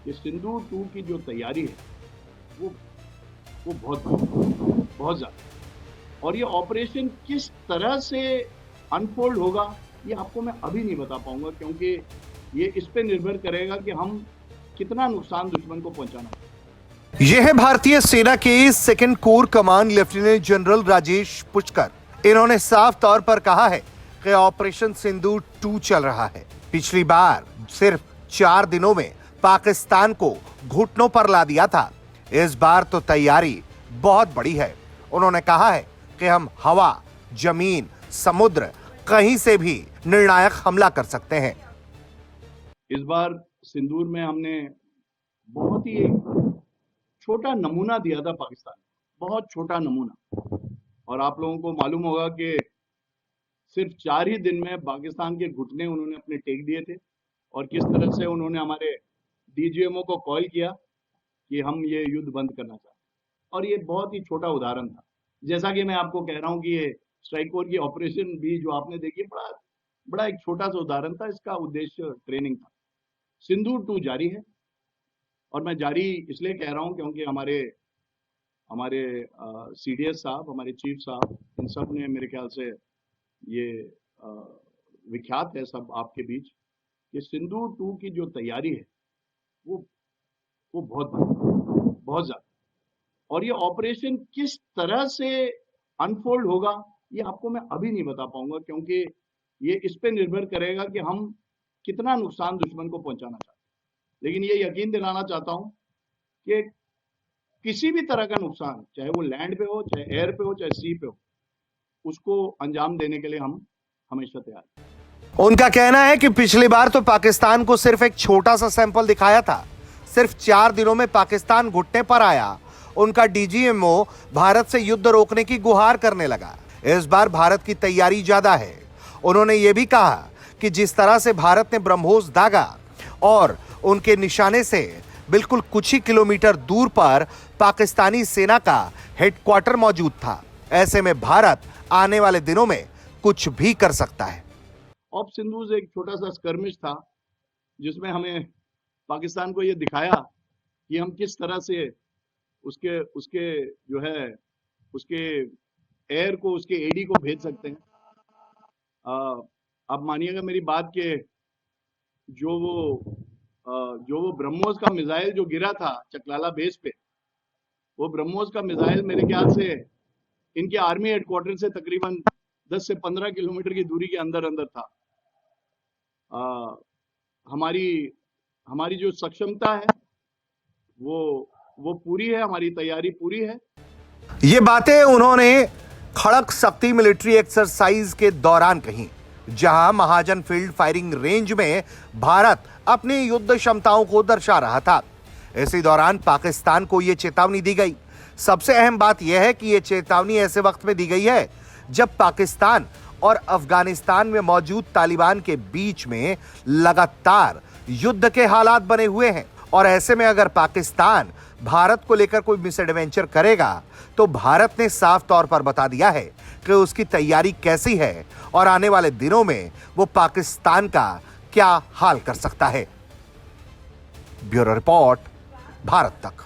कि सिंदूर 2 की जो तैयारी है वो बहुत ज़्यादा, और ये ऑपरेशन किस तरह से अनफोल्ड होगा ये आपको मैं अभी नहीं बता पाऊंगा, क्योंकि ये इस पे निर्भर करेगा कि हम कितना नुकसान दुश्मन को पहुंचाना है। यह है भारतीय सेना के second core command lieutenant general Rajesh Pushkar. इन्होंने साफ तौर पर कहा है कि ऑपरेशन सिंदूर 2 चल रहा है। पिछली बार सिर्फ 4 दिनों में पाकिस्तान को घुटनों पर ला दिया था। इस बार तो तैयारी बहुत बड़ी है। उन्होंने कहा है कि हम हवा, जमीन, समुद्र कहीं से भी निर्णायक हमला कर सकते हैं। इस बार सिंदूर में हमने बहुत ही छोटा नमूना दिया था पाकिस्तान, बहुत छोटा नमूना, और आप लोगों को मालूम होगा कि सिर्फ 4 ही दिन में पाकिस्तान के घुटने उन्होंने अपने टेक दिए थे, और किस तरह से उन्होंने हमारे डीजीएमओ को कॉल किया कि हम ये युद्ध बंद करना चाहते हैं। और ये बहुत ही छोटा उदाहरण था। जैसा कि मैं आपको कह रहा हूं कि ये स्ट्राइक कोर की ऑपरेशन भी जो आपने देखी, बड़ा एक छोटा सा उदाहरण था। इसका उद्देश्य ट्रेनिंग था। सिंदूर 2 जारी है, और मैं जारी इसलिए कह रहा हूं क्योंकि हमारे सीडीएस साहब, हमारे चीफ साहब, इन सब ने मेरे ख्याल से ये विख्यात है सब आपके बीच कि सिंदूर 2 की जो तैयारी है वो बहुत ज़्यादा, और ये ऑपरेशन किस तरह से अनफोल्ड होगा ये आपको मैं अभी नहीं बता पाऊंगा, क्योंकि ये इस पे निर्भर करेगा कि हम कितना नुकसान दुश्मन को पहुंचाना चाहते हैं। लेकिन ये यकीन दिलाना चाहता हूं कि किसी भी तरह का नुकसान, चाहे वो लैंड पे हो, चाहे एयर पे हो, चाहे सी पे हो, उसको अंजाम देने के लिए हम हमेशा तैयार हैं। उनका कहना है कि पिछली बार तो पाकिस्तान को सिर्फ एक छोटा सा सैंपल दिखाया था। सिर्फ 4 दिनों में पाकिस्तान घुटने पर आया। उनका डीजीएमओ भारत से युद्ध रोकने की गुहार करने लगा। इस बार भारत की तैयारी ज्यादा है। उन्होंने यह भी कहा कि जिस तरह से भारत ने ब्रह्मोस दागा और उनके निशाने से बिल्कुल कुछ ही किलोमीटर दूर पर पाकिस्तानी सेना का हेडक्वार्टर मौजूद था। ऐसे में भारत आने वाले दिनों में कुछ भी कर सकता है। ऑप सिंधु एक छोटा सा स्कर्मिश था, जिसमें हमें पाकिस्तान को ये दिखाया कि हम किस तरह से उसके जो है उसके एयर को, उसके एडी को भेज सकते हैं। आप मानिएगा मेरी बात के जो वो ब्रह्मोस का मिसाइल जो गिरा था चकलाला बेस पे, वो ब्रह्मोस का मिसाइल मेरे ख्याल से इनके आर्मी हेडक्वार्टर से तकरीबन 10 से 15 किलोमीटर की दूरी के अंदर था। हमारी जो सक्षमता है वो पूरी है, हमारी तैयारी पूरी है। ये बातें उन्होंने खड़क शक्ति मिलिट्री एक्सरसाइज के दौरान कही, जहां महाजन फील्ड फायरिंग रेंज में भारत अपनी युद्ध क्षमताओं को दर्शा रहा था। इसी दौरान पाकिस्तान को यह चेतावनी दी गई। सबसे अहम बात यह है कि यह चेतावनी ऐसे वक्त में दी गई है जब पाकिस्तान और अफगानिस्तान में मौजूद तालिबान के बीच में लगातार युद्ध के हालात बने हुए हैं। और ऐसे में अगर पाकिस्तान भारत को लेकर कोई मिसएडवेंचर करेगा तो भारत ने साफ तौर पर बता दिया है कि उसकी तैयारी कैसी है और आने वाले दिनों में वो पाकिस्तान का क्या हाल कर सकता है। ब्यूरो रिपोर्ट, भारत तक।